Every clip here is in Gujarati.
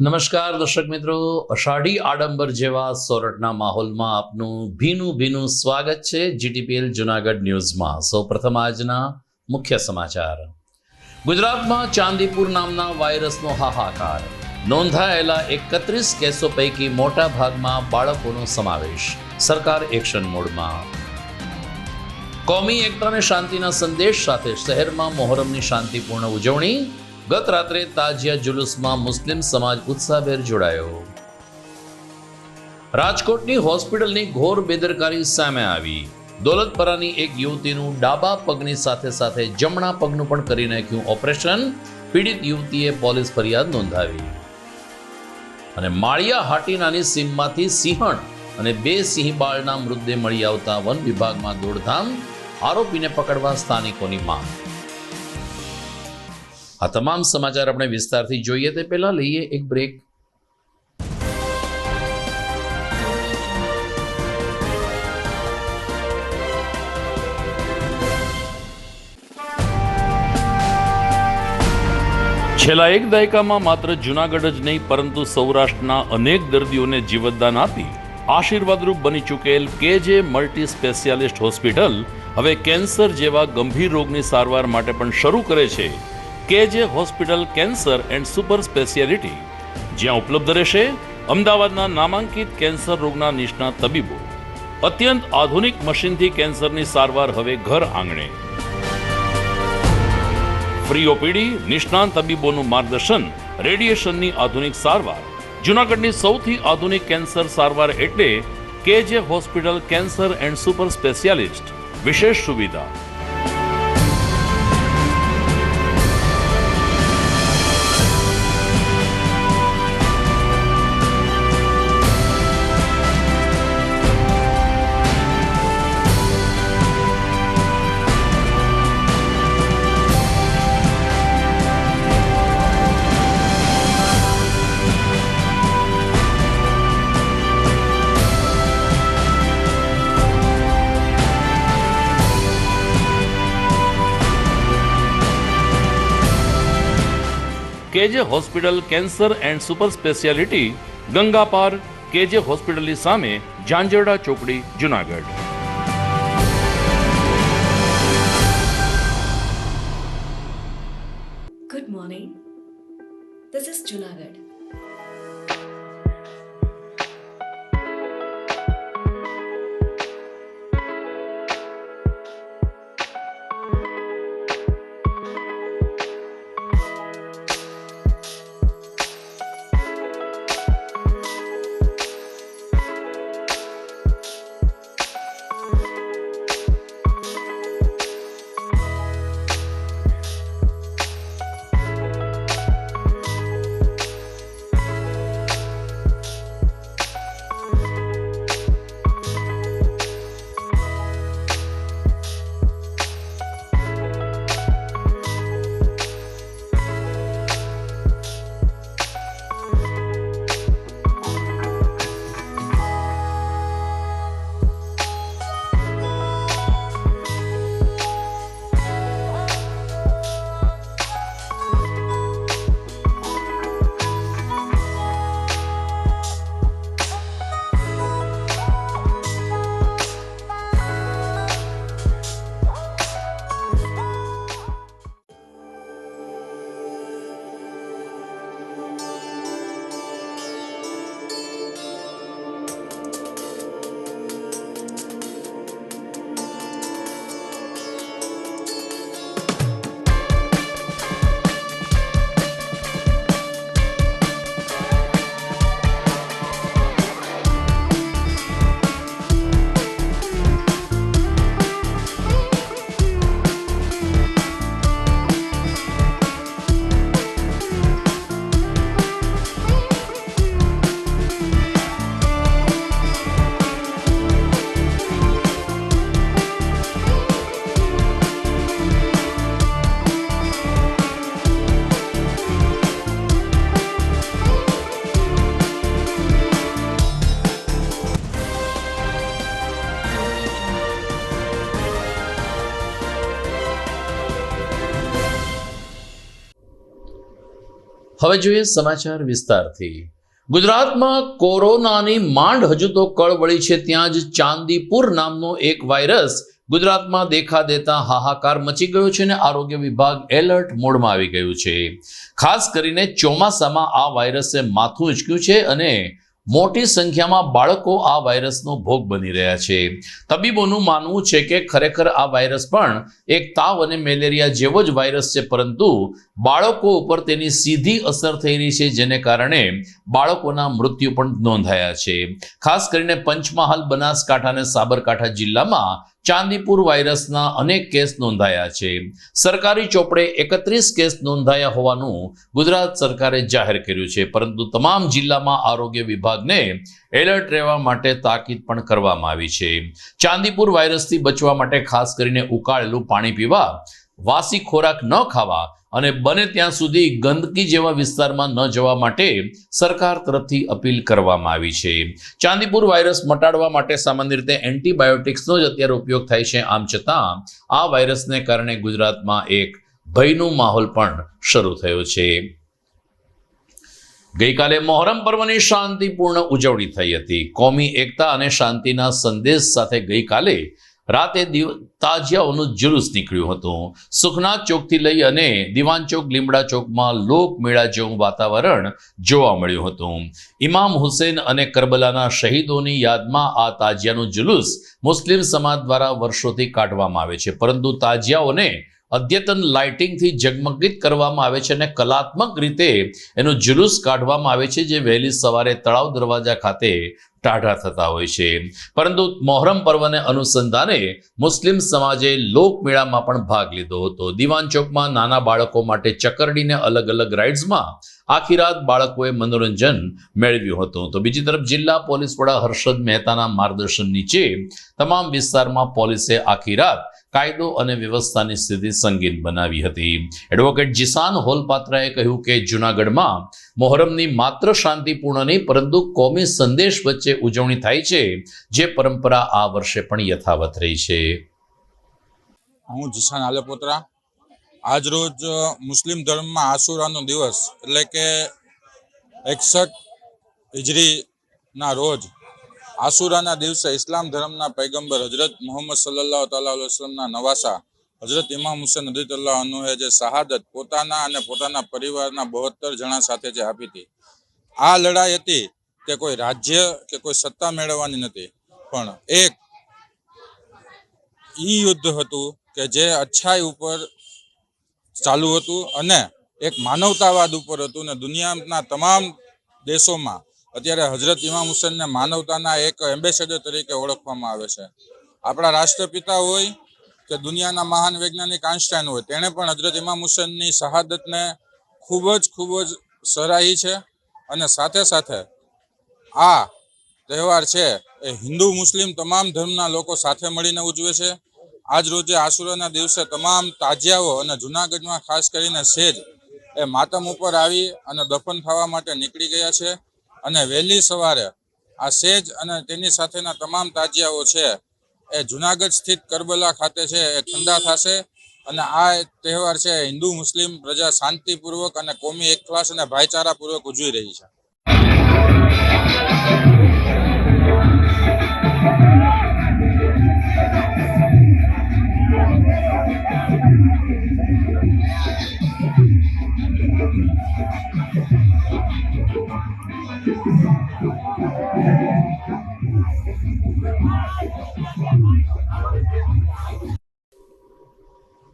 નમસ્કાર દર્શક મિત્રો, અષાઢી આડંબર જેવા સોરઠના માહોલમાં આપનું ભીનું સ્વાગત છે જીટીપીએલ જુનાગઢ ન્યૂઝમાં. સૌપ્રથમ આજના મુખ્ય સમાચાર. ગુજરાતમાં ચાંદીપુર નામના વાયરસનો હાહાકાર. નોંધાયેલા 31 કેસો પૈકી મોટા ભાગમાં બાળકોનો સમાવેશ. સરકાર એક્શન મોડમાં. કોમી એકતા અને શાંતિના સંદેશ સાથે શહેરમાં મોહરમની શાંતિપૂર્ણ ઉજવણી. ગત રાત્રે તાજિયા જુલુસમાં મુસ્લિમ સમાજ ઉત્સાહભેર જોડાયો. રાજકોટની હોસ્પિટલની ઘોર બેદરકારી સામે આવી. દોલતપરાની એક યુવતીનું ડાબા પગની સાથે જમણા પગનું પણ કરી નાખ્યું ઓપરેશન. પીડિત યુવતીએ પોલીસ ફરિયાદ નોંધાવી. અને માળિયા હાટીનાની સીમમાંથી સિંહણ અને 2 સિંહબાળના મૃતદેહ મળી આવતા વન વિભાગમાં દોડધામ. આરોપીને પકડવા સ્થાનિકોની માંગ. આ તમામ સમાચાર આપણે વિસ્તારથી જોઈએ તે પહેલા લઈએ એક બ્રેક. છેલ્લા એક દાયકામાં માત્ર જુનાગઢ જ નહીં પરંતુ સૌરાષ્ટ્રના અનેક દર્દીઓને જીવતદાન આપી આશીર્વાદરૂપ બની ચૂકેલ કેજે મલ્ટી સ્પેશિયાલિસ્ટ હોસ્પિટલ હવે કેન્સર જેવા ગંભીર રોગની સારવાર માટે પણ શરૂ કરે છે કેજે hospital cancer and super speciality, જ્યાં ઉપલબ્ધ રહેશે અમદાવાદના નામાંકિત કેન્સર રોગના નિષ્ણાત તબીબો. અત્યંત આધુનિક મશીનથી કેન્સરની સારવાર હવે ઘર આંગણે. ફ્રી ઓપીડી, નિષ્ણાંત તબીબોનું માર્ગદર્શન, રેડિયેશનની આધુનિક સારવાર. જૂનાગઢની સૌથી આધુનિક કેન્સર સારવાર એટલે કેજે hospital cancer and super specialist. વિશેષ સુવિધા. કેજે hospital cancer and super speciality, Ganga પાર, કેજે હોસ્પિટલની સામે, ઝાંઝરડા ચોકડી, Junagadh. Good morning. This is Junagadh. હવે જોઈએ સમાચાર વિસ્તારથી. ગુજરાતમાં કોરોનાની માંડ હજુ તો કળવળી છે, ત્યાં જ ચાંદીપુર નામનો એક વાયરસ ગુજરાતમાં દેખા દેતા હાહાકાર મચી ગયો છે અને આરોગ્ય વિભાગ એલર્ટ મોડમાં આવી ગયું છે. ખાસ કરીને ચોમાસામાં આ વાયરસે માથું ઉંચક્યું છે અને મોટી સંખ્યામાં બાળકો આ વાયરસનો ભોગ બની રહ્યા છે. તબીબોનું માનવું છે કે ખરેખર આ વાયરસ પણ એક તાવ અને મેલેરિયા જેવો જ વાયરસ છે, પરંતુ બાળકો ઉપર તેની સીધી અસર થઈ રહી છે, જેને કારણે બાળકોના મૃત્યુ પણ નોંધાયા છે. ખાસ કરીને પંચમહાલ, બનાસકાંઠા અને સાબરકાંઠા જિલ્લામાં ચાંદીપુર વાયરસના અનેક કેસ નોંધાયા છે. સરકારી ચોપડે 31 કેસ નોંધાયા હોવાનું ગુજરાત સરકારે જાહેર કર્યું છે, પરંતુ તમામ જિલ્લામાં આરોગ્ય વિભાગને એલર્ટ રહેવા માટે તાકીદ પણ કરવામાં આવી છે. ચાંદીપુર વાયરસથી બચવા માટે ખાસ કરીને ઉકાળેલું પાણી પીવા, વાસી ખોરાક ન ખાવા અને બને ત્યાં સુધી ગંદકી જેવા વિસ્તારમાં ન જવા માટે સરકાર તરફથી અપીલ કરવામાં આવી છે. ચાંદીપુર વાયરસ મટાડવા માટે સામાન્ય રીતે એન્ટીબાયોટિક્સનો જ અત્યારે ઉપયોગ થાય છે. આમ છતાં આ વાયરસને કારણે ગુજરાતમાં એક ભયનો માહોલ પણ શરૂ થયો છે. ગઈકાલે મોહરમ પર્વની શાંતિપૂર્ણ ઉજવણી થઈ હતી. કોમી એકતા અને શાંતિના સંદેશ સાથે ગઈકાલે રાતે તાજિયાઓનું જુલુસ નીકળ્યું હતું. સુખનાથ ચોકથી લઈ અને દિવાન ચોક, લીમડા ચોકમાં લોકમેળા જેવું વાતાવરણ જોવા મળ્યું હતું. ઇમામ હુસેન અને કરબલાના શહીદોની યાદમાં આ તાજિયાનું જુલુસ મુસ્લિમ સમાજ દ્વારા વર્ષોથી કાઢવામાં આવે છે, પરંતુ તાજિયાઓને અદ્યતન લાઇટિંગથી ઝગમગિત કરવામાં આવે છે અને કલાત્મક રીતે એનો જુલુસ કાઢવામાં આવે છે, જે વહેલી સવારે તળાવ દરવાજા ખાતે ટાઢા થતા હોય છે. પરંતુ મોહરમ પર્વને અનુસંધાને મુસ્લિમ સમાજે લોકમેળામાં પણ ભાગ લીધો હતો. દિવાન ચોકમાં નાના બાળકો માટે ચકરડીને અલગ અલગ રાઇડ્સમાં આખી રાત બાળકોએ મનોરંજન મેળવ્યું હતું. તો બીજી તરફ જિલ્લા પોલીસ વડા હર્ષદ મહેતાના માર્ગદર્શન નીચે તમામ વિસ્તારમાં પોલીસે આખી રાત કાયદો અને વ્યવસ્થાની સ્થિતિ સંગીન બનાવી હતી. એડવોકેટ જીસાન હોલપાત્રાએ કહ્યું કે જૂનાગઢમાં મોહરમની માત્ર શાંતિપૂર્ણ નહીં, પરંતુ કોમી સંદેશ વચ્ચે ઉજવણી થાય છે, જે પરંપરા આ વર્ષે પણ યથાવત રહી છે. હું જીસાન આલેપોત્રા. આજ રોજ મુસ્લિમ ધર્મમાં આશુરાનો દિવસ એટલે કે 61 હિજરીના રોજ આશુરાના દિવસે ઇસ્લામ ધર્મના પૈગંબર હજરત મોહમ્મદ સલ્લલ્લાહુ તઆલા અલૈહિ વસલ્લમના નવાસા હજરત ઇમામ હુસેન રદિયલ્લાહુ અન્હુએ જે શહાદત પોતાના અને પોતાના પરિવારના 72 જણા સાથે જે આપી હતી, આ લડાઈ હતી કે કોઈ રાજ્ય કે કોઈ સત્તા મેળવવાની નથી, પણ એક ઈ યુદ્ધ હતું કે જે અચ્છાઈ ઉપર ચાલુ હતું અને એક માનવતાવાદ ઉપર હતું. ને દુનિયાના તમામ દેશોમાં અત્યારે હજરત ઇમામ હુસેનને માનવતાના એક એમ્બેસેડર તરીકે ઓળખવામાં આવે છે. આપણા રાષ્ટ્રપિતા હોય કે દુનિયાના મહાન વૈજ્ઞાનિક આઇન્સ્ટાઈન હોય, તેણે પણ હજરત ઇમામ હુસેનની શહાદતને ખૂબ જ સરાહી છે. અને સાથે સાથે આ તહેવાર છે એ હિન્દુ મુસ્લિમ તમામ ધર્મના લોકો સાથે મળીને ઉજવે છે. આજ રોજે આશુરાના દિવસે તમામ તાજિયાઓ અને જૂનાગઢમાં ખાસ કરીને સેજ એ માતમ ઉપર આવી અને દફન થવા માટે નીકળી ગયા છે. અને વહેલી સવારે આ સેજ અને તેની સાથેના તમામ તાજિયાઓ છે એ જૂનાગઢ સ્થિત કરબલા ખાતે છે એ ઠંડા થશે. અને આ તહેવાર છે હિન્દુ મુસ્લિમ પ્રજા શાંતિપૂર્વક અને કોમી એકલાસ અને ભાઈચારાપૂર્વક ઉજવી રહી છે.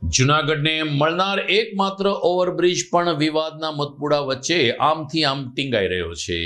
જૂનાગઢને મળનાર એકમાત્ર ઓવરબ્રિજ પણ વિવાદના મતપુડા વચ્ચે આમથી આમ ટીંગાઈ રહ્યો છે.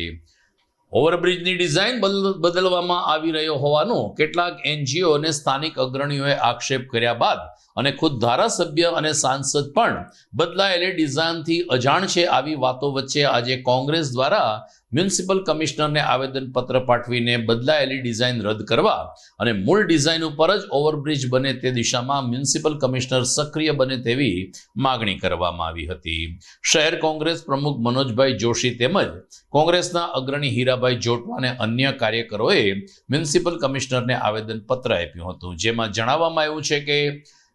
ઓવરબ્રિજની ડિઝાઇન બદલવામાં આવી રહ્યો હોવાનો કેટલાક એનજીઓ અને સ્થાનિક અગ્રણીઓએ આક્ષેપ કર્યા બાદ અને ખુદ ધારાસભ્ય અને સાંસદ પણ બદલાયેલી ડિઝાઇનથી અજાણ છે. આવી વાતો વચ્ચે આજે કોંગ્રેસ દ્વારા મ્યુનિસિપલ કમિશનરને આવેદનપત્ર પાઠવીને બદલાયેલી ડિઝાઇન રદ કરવા અને મૂળ ડિઝાઇન ઉપર જ ઓવરબ્રિજ બને તે દિશામાં મ્યુનિસિપલ કમિશનર સક્રિય બને તેવી માગણી કરવામાં આવી હતી. શહેર કોંગ્રેસ પ્રમુખ મનોજભાઈ જોશી તેમજ કોંગ્રેસના અગ્રણી હીરાભાઈ જોટવા અને અન્ય કાર્યકરોએ મ્યુનિસિપલ કમિશનરને આવેદનપત્ર આપ્યું હતું, જેમાં જણાવવામાં આવ્યું છે કે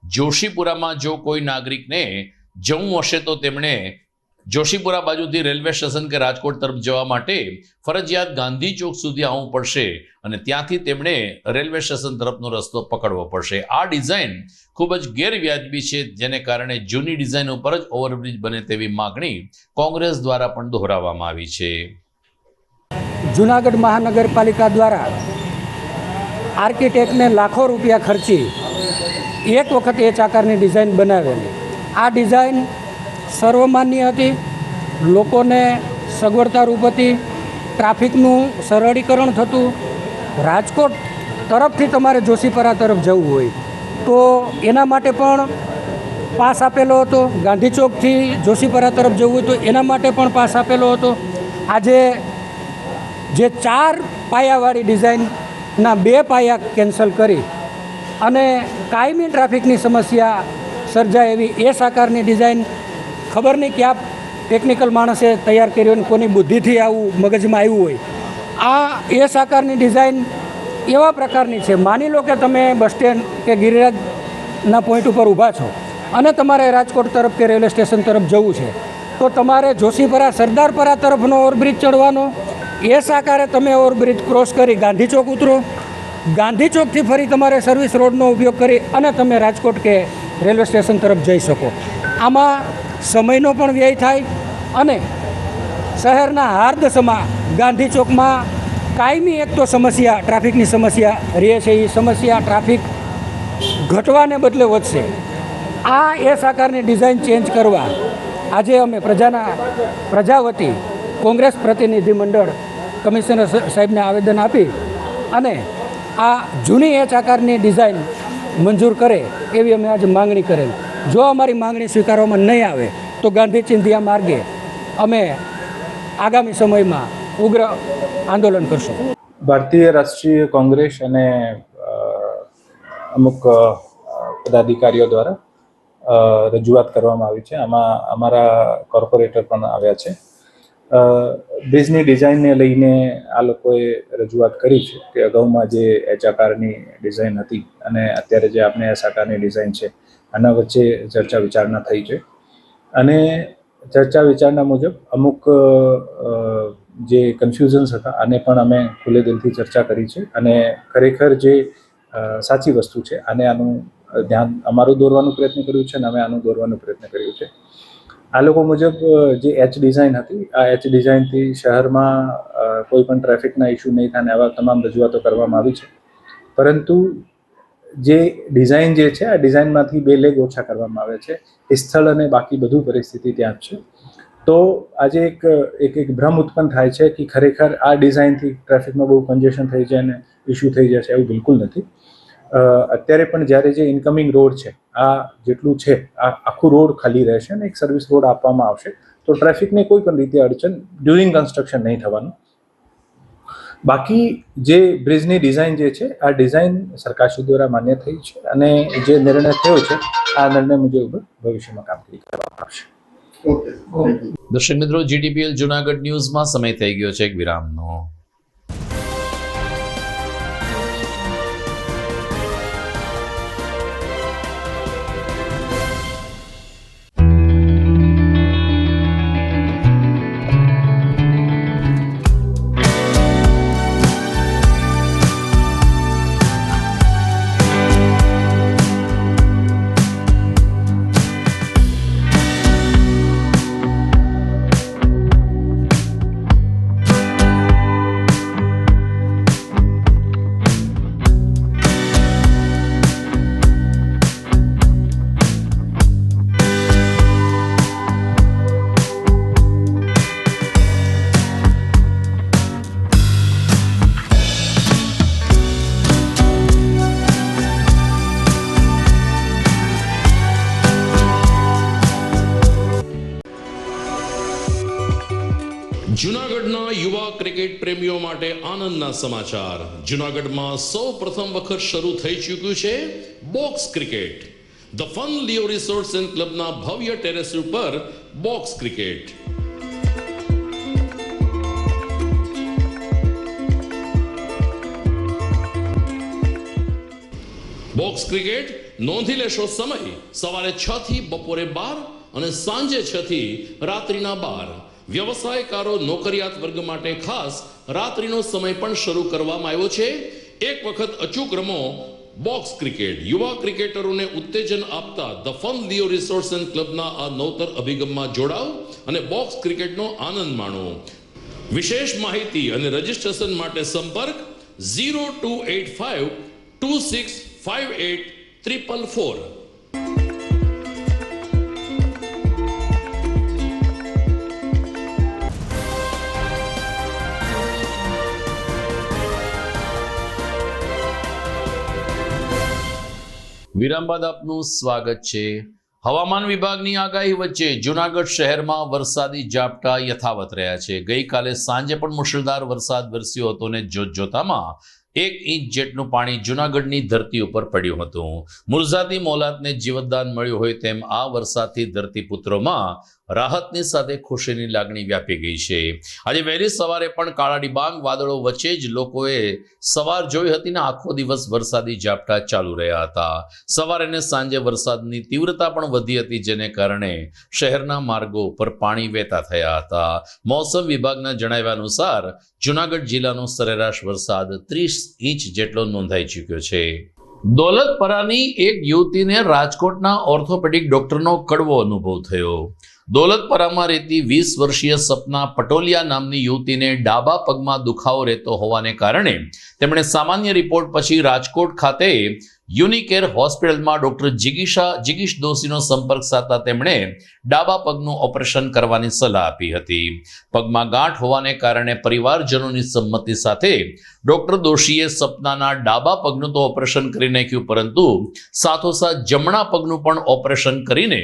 જોશીપુરામાં જો કોઈ નાગરિકને જવું હશે તો તેમણે જોશીપુરા બાજુથી રેલવે સ્ટેશન કે રાજકોટ તરફ જવા માટે ફરજિયાત ગાંધી ચોક સુધી આવવું પડશે અને ત્યાંથી તેમણે રેલવે સ્ટેશન તરફનો રસ્તો પકડવો પડશે. આ ડિઝાઇન ખૂબ જ ગેરવ્યાજબી છે, જેને કારણે જૂની ડિઝાઇન ઉપર જ ઓવરબ્રિજ બને તેવી માગણી કોંગ્રેસ દ્વારા પણ દોહરાવવામાં આવી છે. જૂનાગઢ મહાનગરપાલિકા દ્વારા આર્કિટેક્ટને લાખો રૂપિયા ખર્ચી એક વખત એ આકારની ડિઝાઇન બનાવેલી. આ ડિઝાઇન સર્વમાન્ય હતી, લોકોને સગવડતારૂપ હતી, ટ્રાફિકનું સરળીકરણ થતું. રાજકોટ તરફથી તમારે જોશીપરા તરફ જવું હોય તો એના માટે પણ પાસ આપેલો હતો. ગાંધી ચોકથી જોશીપરા તરફ જવું હોય તો એના માટે પણ પાસ આપેલો હતો. આજે જે 4 પાયાવાળી ડિઝાઇનના 2 પાયા કેન્સલ કરી અને કાયમી ટ્રાફિકની સમસ્યા સર્જાય એવી એ આકારની ડિઝાઇન ખબર નહીં ક્યાં ટેકનિકલ માણસે તૈયાર કર્યો અને કોની બુદ્ધિથી આવું મગજમાં આવ્યું હોય. આ એ આકારની ડિઝાઇન એવા પ્રકારની છે, માની લો કે તમે બસ સ્ટેન્ડ કે ગિરિરાજના પોઈન્ટ ઉપર ઊભા છો અને તમારે રાજકોટ તરફ કે રેલવે સ્ટેશન તરફ જવું છે તો તમારે જોશીપરા સરદારપરા તરફનો ઓવરબ્રિજ ચડવાનો. એ આકારે તમે ઓવરબ્રિજ ક્રોસ કરી ગાંધી ચોક ઉતરો. ગાંધી ચોકથી ફરી તમારે સર્વિસ રોડનો ઉપયોગ કરી અને તમે રાજકોટ કે રેલવે સ્ટેશન તરફ જઈ શકો. આમાં સમયનો પણ વ્યય થાય અને શહેરના હાર્દસમાં ગાંધી ચોકમાં કાયમી એક તો સમસ્યા ટ્રાફિકની સમસ્યા રહે છે. એ સમસ્યા ટ્રાફિક ઘટવાને બદલે વધશે. આ એ આકારની ડિઝાઇન ચેન્જ કરવા આજે અમે પ્રજા વતી કોંગ્રેસ પ્રતિનિધિ મંડળ કમિશનર સાહેબને આવેદન આપી અને આ જૂની એ આકારની ડિઝાઇન મંજૂર કરે એવી અમે આજે માંગણી કરેલ. જો અમારી માંગણી સ્વીકારવામાં નહીં આવે તો ગાંધી ચિંધ્યા માર્ગે અમે આગામી સમયમાં ઉગ્ર આંદોલન કરશું. ભારતીય રાષ્ટ્રીય કોંગ્રેસ અને અમુક પદાધિકારીઓ દ્વારા રજૂઆત કરવામાં આવી છે. આમાં અમારા કોર્પોરેટર પણ આવ્યા છે. બ્રિજની ડિઝાઇનને લઈને આ લોકોએ રજૂઆત કરી છે કે અગાઉમાં જે એચ આકારની ડિઝાઇન હતી અને અત્યારે જે આપણે એસ આકારની ડિઝાઇન છે આના વચ્ચે ચર્ચા વિચારણા થઈ છે અને ચર્ચા વિચારણા મુજબ અમુક જે કન્ફ્યુઝન્સ હતા આને પણ અમે ખુલ્લે દિલથી ચર્ચા કરી છે અને ખરેખર જે સાચી વસ્તુ છે આનું ધ્યાન અમારું દોરવાનો પ્રયત્ન કર્યું છે અને અમે આનું દોરવાનો પ્રયત્ન કર્યું છે. આ લોકો મુજબ જે એચ ડિઝાઇન હતી આ એચ ડિઝાઇનથી શહેરમાં કોઈ પણ ટ્રાફિકના ઇસ્યુ નહીં થાય આવા તમામ રજૂઆતો કરવામાં આવી છે. પરંતુ જે ડિઝાઇન જે છે આ ડિઝાઇનમાંથી 2 લેગ ઓછા કરવામાં આવે છે. સ્થળ અને બાકી બધું પરિસ્થિતિ ત્યાં જ છે. તો આજે એક ભ્રમ ઉત્પન્ન થાય છે કે ખરેખર આ ડિઝાઇનથી ટ્રાફિકમાં બહુ કન્જેશન થઈ જાય અને ઇસ્યુ થઈ જશે, એવું બિલકુલ નથી. અત્યારે પણ જ્યારે જે ઇનકમિંગ રોડ છે આ જેટલું છે આ આખું રોડ ખાલી રહેશે અને એક સર્વિસ રોડ આપવામાં આવશે તો ટ્રાફિકને કોઈ પણ રીતે અડચણ ડ્યુરિંગ કન્સ્ટ્રક્શન નહીં થવાનું. બાકી જે બ્રિજની ડિઝાઇન જે છે આ ડિઝાઇન સરકારશ્રી દ્વારા માન્ય થઈ છે અને જે નિર્ણય થયો છે આ નિર્ણય મુજબ ભવિષ્યમાં કામગીરી કરવામાં આવશે. દર્શક મિત્રો, જીટીપીએલ જુનાગઢ ન્યૂઝમાં સમય થઈ ગયો છે એક વિરામનો. જૂનાગઢના યુવા ક્રિકેટ પ્રેમીઓ માટે આનંદના સમાચાર. જૂનાગઢમાં સૌ પ્રથમ વખત શરૂ થઈ ચૂક્યું છે box cricket. The fun Leo resorts and ક્લબના ભવ્ય ટેરેસ ઉપર બોક્સ ક્રિકેટ. બોક્સ ક્રિકેટ નોંધી લેશો સમય સવારે 6 થી બપોરે 12 અને સાંજે 6 થી રાત્રિના 12. વ્યવસાયકારો નોકરિયાત વર્ગ માટે ખાસ રાત્રિનો સમય પણ શરૂ કરવામાં આવ્યો છે. એક વખત અચૂક રમો બોક્સ ક્રિકેટ. યુવા ક્રિકેટરોને ઉત્તેજન આપતા the fun Leo resorts and ક્લબના આ નવતર અભિગમમાં જોડાઓ અને બોક્સ ક્રિકેટનો આનંદ માણો. વિશેષ માહિતી અને રજિસ્ટ્રેશન માટે સંપર્ક 0285 2658 444. વિરામ બાદ આપનું સ્વાગત છે. હવામાન વિભાગની આગાહી વચ્ચે જૂનાગઢ શહેરમાં વરસાદી ઝાપટા યથાવત રહ્યા છે. ગઈકાલે સાંજે પણ મુશળધાર વરસાદ વરસ્યો હતો અને જોતજોતામાં 1 ઇંચ જેટલું પાણી જૂનાગઢની ધરતી ઉપર પડ્યું હતું. મુરઝાતી મોલાતને જીવતદાન મળ્યું હોય તેમ આ વરસાદથી ધરતીપુત્રોમાં રાહતની સાથે ખુશીની લાગણી વ્યાપી ગઈ છે. આજે વહેલી સવારે પણ કાળા ડિબાંગ વાદળો વચ્ચે જ લોકોએ સવાર જોઈ હતી ને આખો દિવસ વરસાદી ઝાપટા ચાલુ રહ્યા હતા. સવારે ને સાંજે વરસાદની તીવ્રતા પણ વધી હતી, જેને કારણે શહેરના માર્ગો ઉપર પાણી વહેતા થયા હતા. મોસમ વિભાગના જણાવ્યા અનુસાર જૂનાગઢ જિલ્લાનો સરેરાશ વરસાદ 30 ઇંચ જેટલો નોંધાઈ ચૂક્યો છે. દોલતપરાની એક યુવતીને રાજકોટના ઓર્થોપેડિક ડોક્ટરનો કડવો અનુભવ થયો. દોલતપરામાં રહેતી 20 વર્ષીય સપના પટોલિયા નામની યુવતીને ડાબા પગમાં દુખાવો રહેતો હોવાને કારણે તેમણે સામાન્ય રિપોર્ટ પછી રાજકોટ ખાતે યુનિકેર હોસ્પિટલમાં ડોક્ટર જિગીશ દોશીનો સંપર્ક સાધતા તેમણે ડાબા પગનું ઓપરેશન કરવાની સલાહ આપી હતી. પગમાં ગાંઠ હોવાને કારણે પરિવારજનોની સંમતિ સાથે ડોક્ટર દોશીએ સપનાના ડાબા પગનું તો ઓપરેશન કરી નાખ્યું, પરંતુ સાથોસાથ જમણા પગનું પણ ઓપરેશન કરીને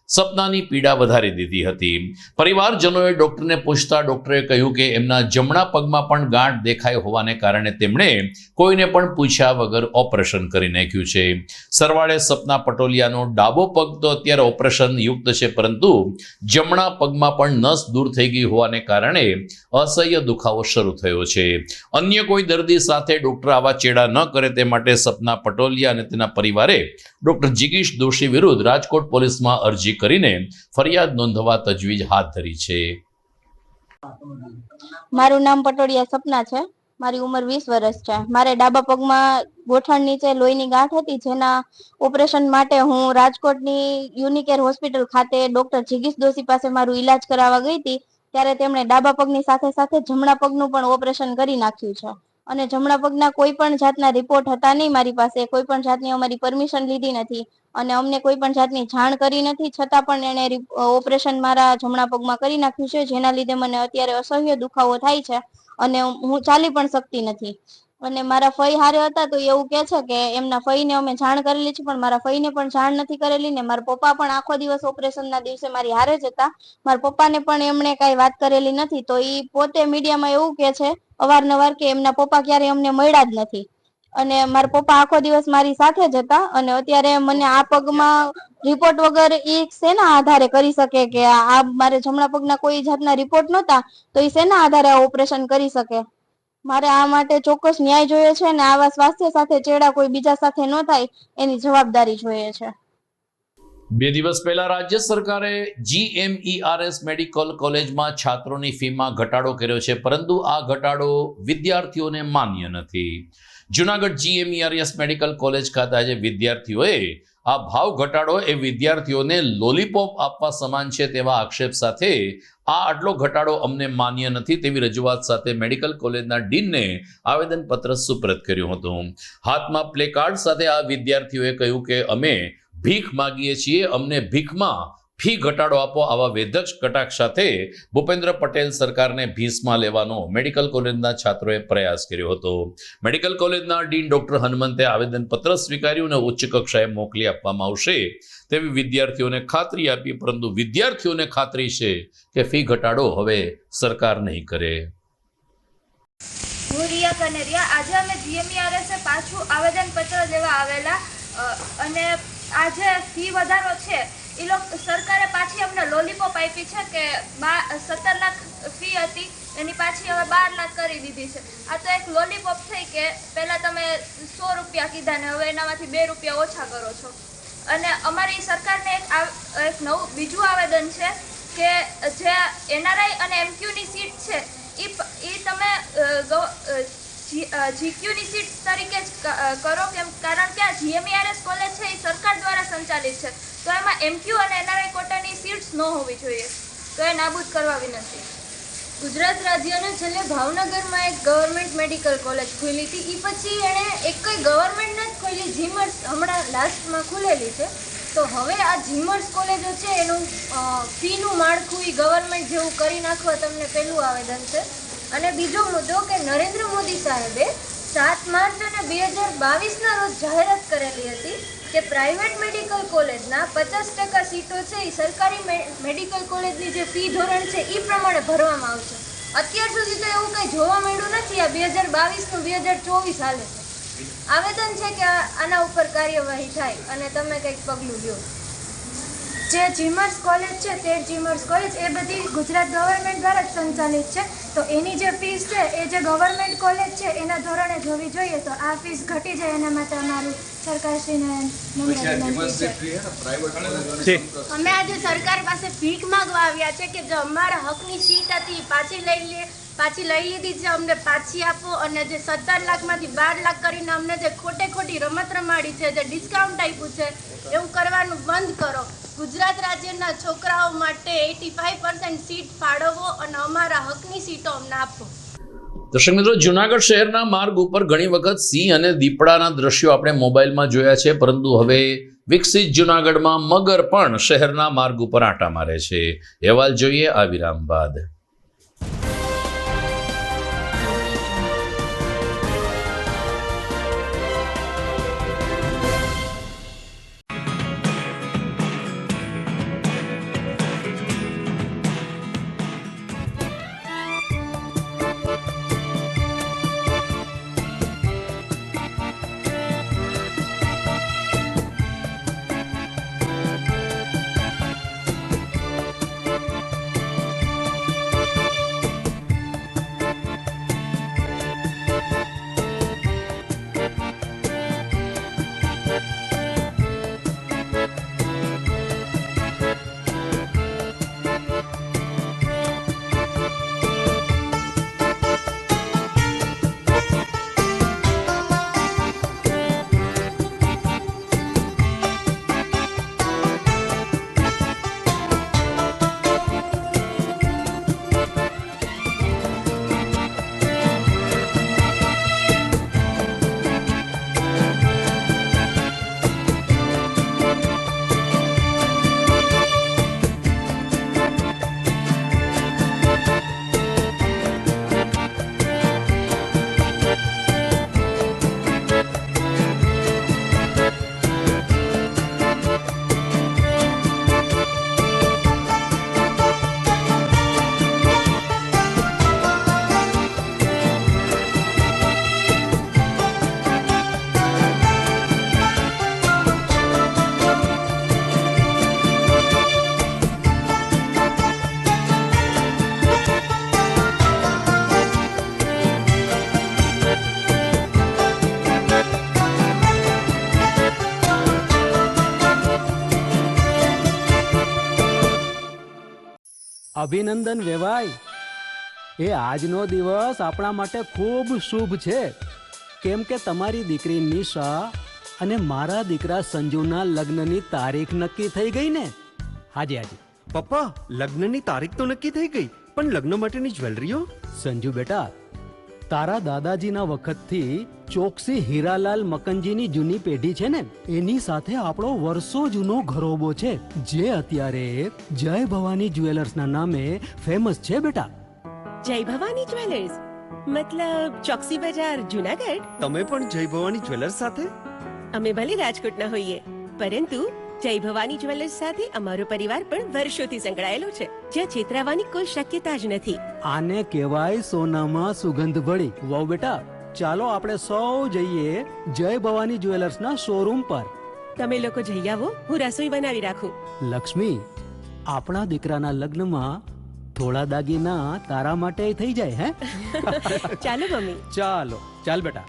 સપનાની પીડા વધારી દીધી હતી. પરિવારજનોએ ડોક્ટરને પૂછતા ડોક્ટરે કહ્યું કે એમના જમણા પગમાં પણ ગાંઠ દેખાય હોવાને કારણે તેમણે કોઈને પણ પૂછ્યા વગર ઓપરેશન કરી નાખ્યું છે. સરવાળે સપના પટોલિયાનો ડાબો પગ તો અત્યારે ઓપરેશન યુક્ત છે, પરંતુ જમણા પગમાં પણ નસ દૂર થઈ ગઈ હોવાને કારણે અસહ્ય દુખાવો શરૂ થયો છે. અન્ય કોઈ દર્દી સાથે ડોક્ટર આવા ચેડા ન કરે તે માટે સપના પટોલિયા અને તેના પરિવારે ડોક્ટર જિગીશ દોશી વિરુદ્ધ રાજકોટ પોલીસમાં અરજી કરીને ફરિયાદ નોંધવા તજવીજ હાથ ધરી છે. મારું નામ પટોડિયા સપના છે. મારી ઉંમર 20 વર્ષ છે. મારે ડાબા પગમાં ગોઠણ નીચે લોહીની ગાંઠ હતી, જેના ઓપરેશન માટે હું રાજકોટની યુનિકેર હોસ્પિટલ ખાતે ડોક્ટર જિગીશ દોશી પાસે મારું ઈલાજ કરાવવા ગઈ હતી. ત્યારે તેમણે ડાબા પગની સાથે સાથે જમણા પગનું પણ ઓપરેશન કરી નાખ્યું છે. અને જમણા પગના કોઈ પણ જાતના રિપોર્ટ હતા નહીં મારી પાસે. કોઈ પણ જાતની અમારી પરમિશન લીધી નથી અને અમને કોઈ પણ જાતની જાણ કરી નથી. છતાં પણ એણે ઓપરેશન મારા જમણા પગમાં કરી નાખ્યું છે, જેના લીધે મને અત્યારે અસહ્ય દુખાવો થાય છે અને હું ચાલી પણ શકતી નથી. અને મારા ફઈ હારે હતા તો એવું કે છે કે એમના ફઈને અમે જાણ કરેલી છે, પણ મારા ફઈને પણ જાણ નથી કરેલી ને મારા પપ્પા પણ આખો દિવસ ઓપરેશનના દિવસે મારી હારે જ હતા. મારા પપ્પાને પણ એમણે કાંઈ વાત કરેલી નથી. તો એ પોતે મીડિયામાં એવું કે છે અવારનવાર કે એમના પપ્પા ક્યારે અમને મળ્યા જ નથી અને મારા પપ્પા આખો દિવસ મારી સાથે જ હતા. અને અત્યારે મને આ પગમાં રિપોર્ટ વગર એ શેના આધારે કરી શકે કે આ મારે જમણા પગના કોઈ જાતના રિપોર્ટ નહોતા, તો એ શેના આધારે આ ઓપરેશન કરી શકે? મારે આ માટે ચોક્કસ ન્યાય જોઈએ છે અને આવા સ્વાસ્થ્ય સાથે ચેડા કોઈ બીજા સાથે ન થાય એની જવાબદારી જોઈએ છે. 2 દિવસ પહેલા રાજ્ય સરકારે GMERS મેડિકલ કોલેજમાં છાત્રોની ફીમાં ઘટાડો કર્યો છે, પરંતુ આ ઘટાડો વિદ્યાર્થીઓને માન્ય નથી. જૂનાગઢ GMERS મેડિકલ કોલેજ ખાતે આજે વિદ્યાર્થીઓએ આ ભાવ ઘટાડો એ વિદ્યાર્થીઓને લોલીપોપ આપવા સમાન છે તેવા આક્ષેપ સાથે આ આટલો ઘટાડો અમને માન્ય નથી તેવી રજૂઆત સાથે મેડિકલ કોલેજના ડીનને આવેદનપત્ર સુપ્રત કર્યું હતું. હાથમાં પ્લેકાર્ડ સાથે આ વિદ્યાર્થીઓએ કહ્યું કે અમે ભીખ માગીએ છીએ, અમને ભીખમાં ફી ઘટાડો આપો. આવા વેધક કટાક્ષ સાથે ભૂપેન્દ્ર પટેલ સરકારને ભીસમાં લેવાનો મેડિકલ કોલેજના છાત્રોએ પ્રયાસ કર્યો હતો. મેડિકલ કોલેજના ડીન ડોક્ટર હનુમંતે આવેદનપત્ર સ્વીકાર્યું અને ઉચ્ચ કક્ષાએ મોકલી આપવામાં આવશે તેવી વિદ્યાર્થીઓને ખાતરી આપી, પરંતુ વિદ્યાર્થીઓને ખાતરી છે કે ફી ઘટાડો હવે સરકાર નહીં કરે. હું રિયા કનેરિયા. આજે અમે GMERS પાછું આવેદનપત્ર લેવા આવેલા અને આજે ફી વધારો છે એ લોકો સરકારે પાછી અમને લોલીપોપ આપી છે કે 17 લાખ ફી હતી એની પાછી હવે 12 લાખ કરી દીધી છે. આ તો એક લોલીપોપ થઈ કે પહેલાં તમે 100 રૂપિયા કીધા ને હવે એનામાંથી 2 રૂપિયા ઓછા કરો છો. અને અમારી સરકારને એક નવું બીજું આવેદન છે કે જે NRI અને MQની સીટ છે એ તમે GQની સીટ તરીકે જ કરો, કારણ કે આ GMERS કોલેજ છે એ સરકાર દ્વારા સંચાલિત છે, તો એમાં MQ અને NRI કોટાની સીટ્સ ન હોવી જોઈએ, તો એ નાબૂદ કરવા વિનંતી. ગુજરાત રાજ્યને છેલ્લે ભાવનગરમાં એક ગવર્મેન્ટ મેડિકલ કોલેજ ખુલી હતી, એ પછી એણે એક કંઈ ગવર્મેન્ટ નથી ખુલી, જીમર્સ હમણાં લાસ્ટમાં ખુલેલી છે. તો હવે આ જીમર્સ કોલેજો છે એનું ફીનું માળખું એ ગવર્મેન્ટ જેવું કરી નાખવા તમને પહેલું આવેદન છે. અને બીજો મુદ્દો કે નરેન્દ્ર મોદી સાહેબે 7 માર્ચ અને 2022ના રોજ જાહેરાત કરેલી હતી કે પ્રાઇવેટ મેડિકલ કોલેજના 50% સીટો છે એ સરકારી મેડિકલ કોલેજની જે ફી ધોરણ છે એ પ્રમાણે ભરવામાં આવશે. અત્યાર સુધી તો એવું કંઈ જોવા મળ્યું નથી. આ 2022નું 2024 હાલે છે. આવેદન છે કે આના ઉપર કાર્યવાહી થાય અને તમે કંઈક પગલું લ્યો. જે જીમર્સ કોલેજ છે તે જીમર્સ કોલેજ એ બધી ગુજરાત ગવર્મેન્ટ દ્વારા જ સંચાલિત છે, તો એની જે ફીસ છે એ જે ગવર્મેન્ટ કોલેજ છે એના ધોરણે જ હોવી જોઈએ. તો આ ફીસ ઘટી જાય એના માટે અમારું સરકારશ્રીને અમે આજે સરકાર પાસે ભીખ માંગવા આવ્યા છે કે જો અમારા હકની સીટ હતી પાછી લઈ લીધી છે, અમને પાછી આપો. અને જે 17 લાખમાંથી 12 લાખ કરીને અમને જે ખોટી રમત રમાડી છે, જે ડિસ્કાઉન્ટ આપ્યું છે, એવું કરવાનું બંધ કરો. ગુજરાત રાજ્યના છોકરાઓ માટે 85% સીટ ફાળવો અને અમારા હકની સીટો અમને આપો. દર્શક મિત્રો, જુનાગઢ શહેરના માર્ગ ઉપર ઘણી વખત સિંહ અને દીપડાના દ્રશ્યો આપણે મોબાઈલમાં જોયા છે, પરંતુ હવે વિકસિત જુનાગઢમાં મગર પણ શહેરના માર્ગ ઉપર આંટા મારે છે. અહેવાલ જોઈએ આ વિરામ બાદ. અભિનંદન વેવાઈ, એ આજનો દિવસ આપણા માટે ખૂબ શુભ છે, કેમ કે તમારી દીકરી નિશા અને મારા દીકરા સંજુના લગ્નની તારીખ નક્કી થઈ ગઈ ને. હાજી હાજી પપ્પા, લગ્નની તારીખ તો નક્કી થઈ ગઈ, પણ લગ્ન માટેની જ્વેલરીઓ? સંજુ બેટા, તારા દાદાજીના વખતથી ચોકસી હીરાલાલ મકનજીની જૂની પેઢી છે ને, એની સાથે આપણો વર્ષો જૂનો ઘરોબો છે, જે અત્યારે જય ભવાની જ્વેલર્સના નામે ફેમસ છે બેટા. જય ભવાની જ્વેલર્સ મતલબ ચોકસી બજાર જુનાગઢ? તમે પણ જય ભવાની જ્વેલર્સ સાથે? અમે ભલે રાજકોટના હોઈએ, પરંતુ જય ભવાની જ્વેલર્સ સાથે અમારો પરિવાર પણ વર્ષોથી સંકળાયેલો છે, જ્યાં છેતરાવાની કોઈ શક્યતા જ નથી. આને કહેવાય સોનામાં સુગંધ ભળી. વાવ બેટા, ચાલો આપણે સૌ જઈએ જય ભવાની જ્વેલર્સના શોરૂમ પર. તમે લોકો જઈ આવો, હું રસોઈ બનાવી રાખું. લક્ષ્મી, આપણા દીકરાના લગ્નમાં થોડા દાગીના તારા માટે થઈ જાય. હે ચાલો મમ્મી. ચાલ બેટા.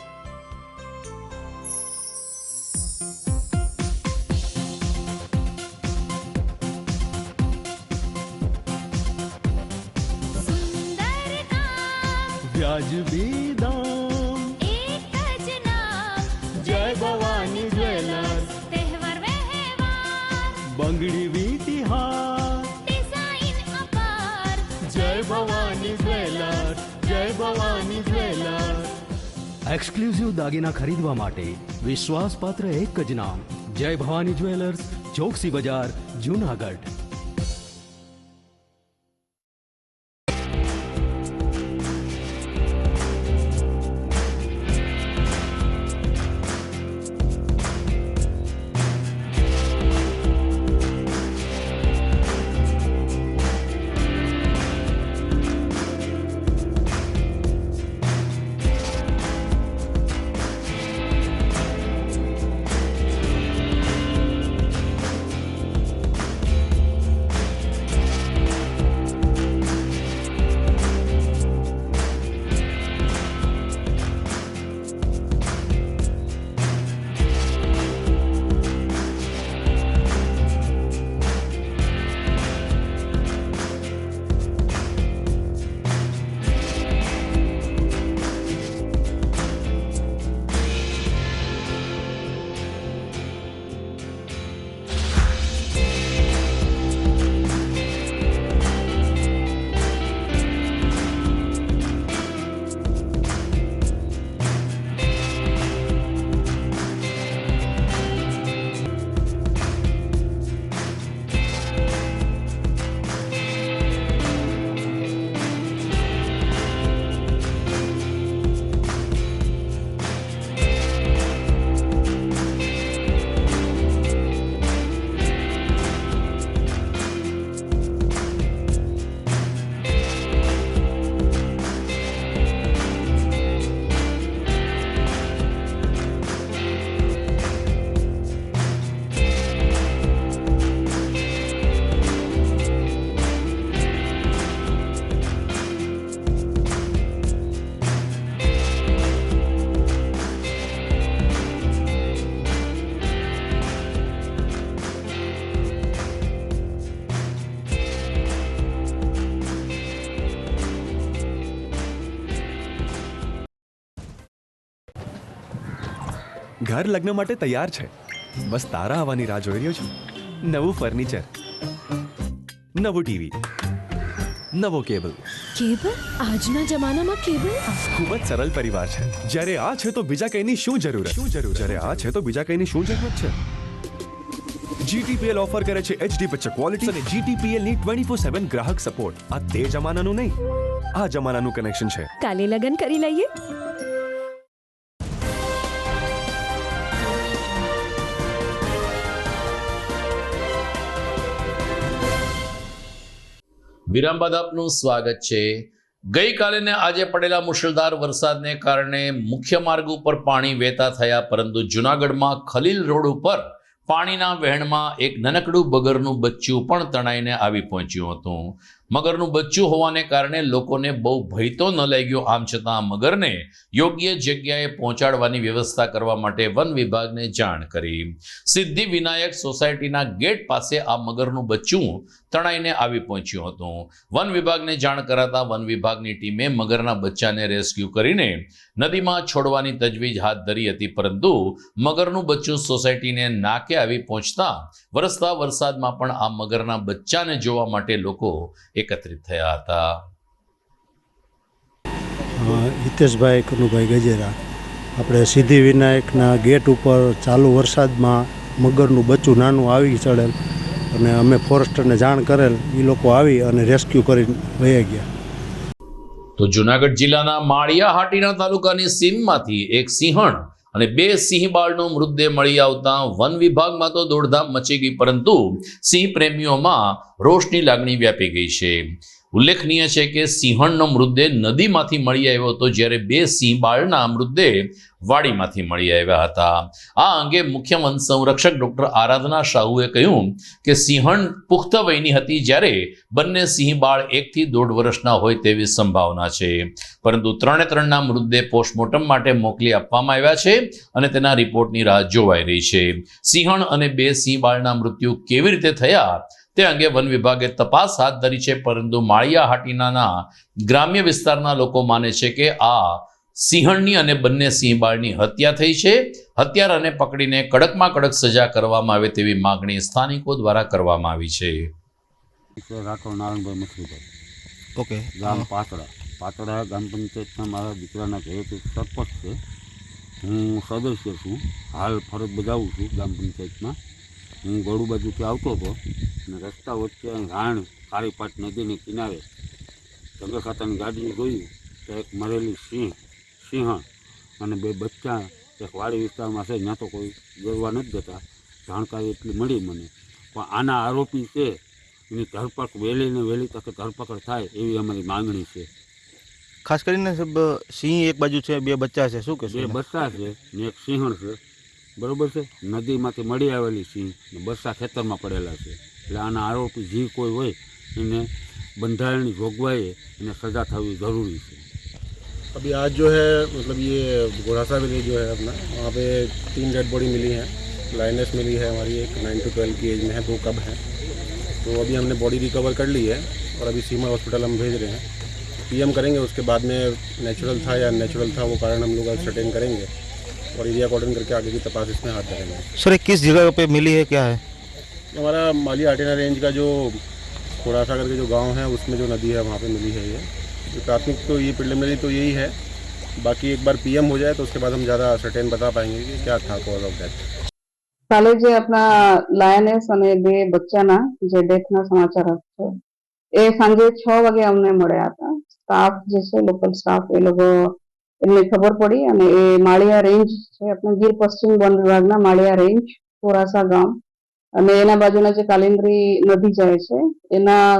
વ્યાજબી દામ, એક જ નામ, જય ભવાની જ્વેલર્સ, તહેવાર વ્યવહાર, બંગડી વીટી હાર, ડિઝાઇન અપાર, જય ભવાની જ્વેલર્સ, જય ભવાની જ્વેલર્સ. એક્સક્લુઝિવ દાગીના ખરીદવા માટે વિશ્વાસપાત્ર એક જ નામ, જય ભવાની જ્વેલર્સ, ચોકસી બજાર, જુનાગઢ. ઘર લગ્ન માટે તૈયાર છે, બસ તારા આવવાની રાહ જોઈ રહ્યો છું. નવું ફર્નિચર, નવું ટીવી, નવો કેબલ. કેબલ? આજના જમાનામાં કેબલ? ખૂબ જ સરળ પરિવાર છે. જ્યારે આ છે તો બીજા કંઈની શું જરૂરત? જ્યારે આ છે તો બીજા કંઈની શું જરૂરત છે? GTPL ઓફર કરે છે HD પિક્ચર ક્વોલિટી અને GTPL ની 24/7 ગ્રાહક સપોર્ટ. આ તે જમાનાનું નહીં, આ જમાનાનું કનેક્શન છે. કાલે લગન કરી લઈએ. વિરામ બાદ આપનું સ્વાગત છે. ગઈકાલે ને આજે પડેલા મુશળધાર વરસાદને કારણે મુખ્ય માર્ગ ઉપર પાણી વહેતા થયા, પરંતુ જૂનાગઢમાં ખલીલ રોડ ઉપર પાણીના વહેણમાં એક નાનકડું બગરનું બચ્ચું પણ તણાઈને આવી પહોંચ્યું હતું. મગરનું બચ્ચું હોવાને કારણે લોકોને બહુ ભય તો ન લાગ્યો. આમ છતાં આ મગરને યોગ્ય જગ્યાએ પહોંચાડવાની વ્યવસ્થા કરવા માટે વન વિભાગને જાણ કરી. સિદ્ધિ વિનાયક સોસાયટીના ગેટ પાસે આ મગરનું બચ્ચું તણાઈને આવી પહોંચ્યું હતું. વન વિભાગને જાણ કરાતા વન વિભાગની ટીમે મગરના બચ્ચાને રેસ્ક્યુ કરીને નદીમાં છોડવાની તજવીજ હાથ ધરી હતી, પરંતુ મગરનું બચ્ચું સોસાયટીને નાકે આવી પહોંચતા વરસતા વરસાદમાં પણ આ મગરના બચ્ચાને જોવા માટે લોકો એકત્રિત થયા હતા. હિતેશભાઈ કનુભાઈ ગજેરા, આપણે સિદ્ધિ વિનાયકના ગેટ ઉપર ચાલુ વરસાદમાં મગરનું બચ્ચું નાનું આવી ચડેલ અને અમે ફોરેસ્ટરને જાણ કરેલ, એ લોકો આવી અને રેસ્ક્યુ કરીને વહી ગયા. તો જૂનાગઢ જિલ્લાના માળિયાહાટીના તાલુકાની સીમમાંથી એક સિંહણ અને 2 સિંહ બાળનો મૃતદેહ મળી આવતા વન વિભાગમાં તો દોડધામ મચી ગઈ, પરંતુ સિંહ પ્રેમીઓમાં રોષની લાગણી વ્યાપી ગઈ છે. ઉલ્લેખનીય છે કે સિંહણનો મૃતદેહ નદીમાંથી મળી આવ્યો હતો, જ્યારે 2 સિંહ બાળના મૃતદેહ વાડીમાંથી મળી આવ્યા હતા. આ અંગે મુખ્ય વન સંરક્ષક ડોક્ટર આરાધના શાહુએ કહ્યું કે સિંહણ પુખ્ત વયની હતી, જ્યારે બંને સિંહ બાળ 1 થી 1.5 વર્ષના હોય તેવી સંભાવના છે, પરંતુ 3ના મૃતદેહ પોસ્ટમોર્ટમ માટે મોકલી આપવામાં આવ્યા છે અને તેના રિપોર્ટની રાહ જોવાઈ રહી છે. સિંહણ અને 2 સિંહ બાળના મૃત્યુ કેવી રીતે થયા તે અંગે વન વિભાગે તપાસ હાથ ધરી છે, પરંતુ માળિયા હાટીનાના ગ્રામ્ય વિસ્તારના લોકો માને છે કે આ સિંહણની અને બંને સિંહબાળની હત્યા થઈ છે. હત્યારાને પકડીને કડકમાં કડક સજા કરવામાં આવે તેવી માગણી સ્થાનિકો દ્વારા કરવામાં આવી છે. રાઠોડ નારાયણભાઈ મછલીભાઈ, ઓકે, ગામ પાતળા ગ્રામ પંચાયતના મારા દીકરાના ઘરેથી સરપંચ છે. હું સદસ્ય છું, હાલ ફરજ બજાવું છું ગ્રામ પંચાયતમાં. હું ગળુ બાજુથી આવતો હતો અને રસ્તા વચ્ચે રાણ કાળીપાટ નદીની કિનારે જંગલ ખાતાની ગાડી જોયું તો એક મરેલી સિંહણ અને 2 બચ્ચા એક વાડી વિસ્તારમાં છે, ત્યાં તો કોઈ ગરવા નથી જતા. જાણકારી એટલી મળી મને, પણ આના આરોપી છે એની ધરપકડ વહેલી તકે ધરપકડ થાય એવી અમારી માંગણી છે. ખાસ કરીને સિંહ એક બાજુ છે, 2 બચ્ચા છે, શું કે 2 બચ્ચા છે ને એક સિંહણ છે, બરોબર છે. નદીમાંથી મળી આવેલી સિંહ ને બચ્ચા ખેતરમાં પડેલા છે. એટલે આના આરોપી જે કોઈ હોય એને બંધારણની જોગવાઈએ એને સજા થવી જરૂરી છે. अभी आज जो है मतलब ये घोड़ासा विलेज जो है अपना, वहाँ पे 3 डेड बॉडी मिली हैं. लाइनेस मिली है हमारी, एक 9 to 12 की एज में है, 2 कब हैं. तो अभी हमने बॉडी रिकवर कर ली है और अभी सीमा हॉस्पिटल हम भेज रहे हैं. पीएम करेंगे, उसके बाद में नेचुरल था या नेचुरल था वो कारण हम लोग सर्टेन करेंगे और एरिया अकॉर्डिंग करके आगे की तपास इसमें हाथ धरेंगे. सर किस जगह पे मिली है, क्या है? हमारा मालिया हाटीना रेंज का जो घोड़ासागर के जो गांव है उसमें जो नदी है वहाँ पे मिली है. ये प्राथमिक तो ये प्रिलिमिनरी तो यही है, बाकी एक बार पीएम हो जाए तो उसके बाद हम ज़्यादा सर्टेन बता पाएंगे कि क्या था कॉज ऑफ डेथ. કાલે જે આપણા લાયનેસ અને 2 બચ્ચાના જે ડેથના સમાચાર છે એ સાંજે 6 વાગે અમને મળ્યા હતા. સ્ટાફ જે છે, લોકલ સ્ટાફ, એ લોકો એમને ખબર પડી અને એ માળિયા રેન્જ છે, આપણે ગીર પશ્ચિમ વન વિભાગના માળિયા રેન્જ કોરાસા ગામ અને એના બાજુના જે કાલિંદ્રી નદી જાય છે એના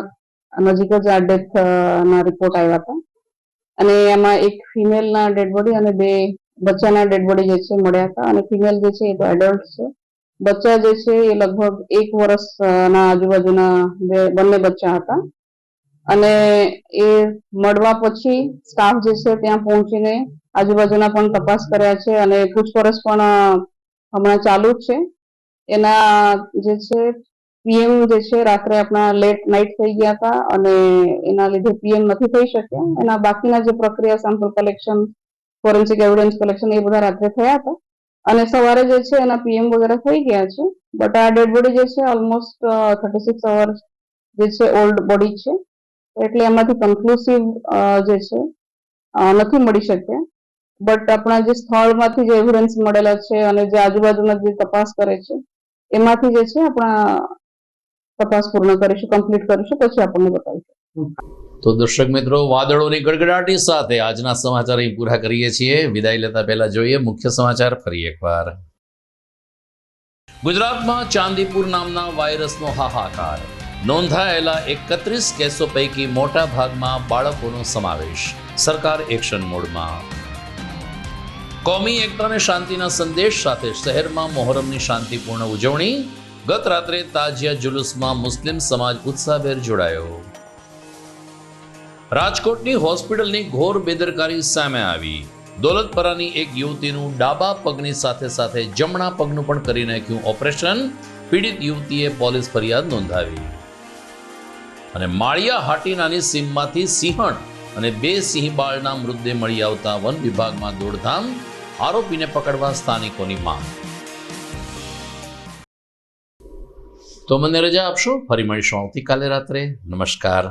નજીક જ આ ડેથના રિપોર્ટ આવ્યા હતા. અને એમાં એક ફિમેલના ડેડ બોડી અને 2 બચ્ચાના ડેડ બોડી જે છે મળ્યા હતા. અને ફિમેલ જે છે એ તો એડલ્ટ છે. બચ્ચા જે છે એ લગભગ 1 વર્ષના આજુબાજુના બંને બચ્ચા હતા. અને એ મળવા પછી સ્ટાફ જે છે ત્યાં પહોંચીને આજુબાજુના પણ તપાસ કર્યા છે અને પૂછપરછ પણ હમણાં ચાલુ જ છે. એના જે છે પીએમ જે છે રાત્રે આપણા લેટ નાઇટ થઈ ગયા હતા અને એના લીધે પીએમ નથી થઈ શક્યા. એના બાકીના જે પ્રક્રિયા, sample collection, forensic evidence collection એ બધા રાત્રે થયા હતા અને સવારે જે છે એના પીએમ વગેરે થઈ ગયા છે. બટ આ ડેડ બોડી જે છે ઓલમોસ્ટ 36 અવર્સ જે છે ઓલ્ડ બોડી છે, એટલે એમાંથી કન્ક્લુસિવ જે છે નથી મળી શક્યા. બટ આપણા જે સ્થળમાંથી જે એવિડન્સ મળેલા છે અને જે આજુબાજુમાં જે તપાસ કરે છે એમાંથી જે છે આપણા તપાસ પૂર્ણ કરીશું, કમ્પ્લીટ કરીશું, પછી આપણને બતાવીશું. તો દર્શક મિત્રો, વાદળોની ગડગડાટી સાથે આજના સમાચાર અહીં પૂરા કરીએ છીએ. વિદાય લેતા પહેલા જોઈએ મુખ્ય સમાચાર ફરી એકવાર. ગુજરાતમાં ચાંદીપુર નામના વાયરસનો હાહાકાર. નોંધાયેલા 31 કેસો પૈકી મોટા ભાગમાં બાળકોનો સમાવેશ. સરકાર એક્શન મોડમાં. કોમી એકતા અને શાંતિના સંદેશ સાથે શહેરમાં મોહરમની શાંતિપૂર્ણ ઉજવણી. ગત રાત્રે તાજિયા જુલુસમાં મુસ્લિમ સમાજ ઉત્સાહભેર જોડાયો. રાજકોટની હોસ્પિટલની ઘોર બેદરકારી સામે આવી. દોલતપરાની એક યુવતીનું ડાબા પગની સાથે સાથે જમણા પગનું પણ કરી નાખ્યું ઓપરેશન. પીડિત યુવતીએ પોલીસ ફરિયાદ નોંધાવી. અને માળિયા હાટીનાની સીમમાંથી સિંહણ અને 2 સિંહબાળના મૃતદેહ મળી આવતા વન વિભાગમાં દોડધામ. આરોપીને પકડવા સ્થાનિકોની માંગ. તો મને રજા આપશો, ફરી મળીશું આવતીકાલે રાત્રે. નમસ્કાર.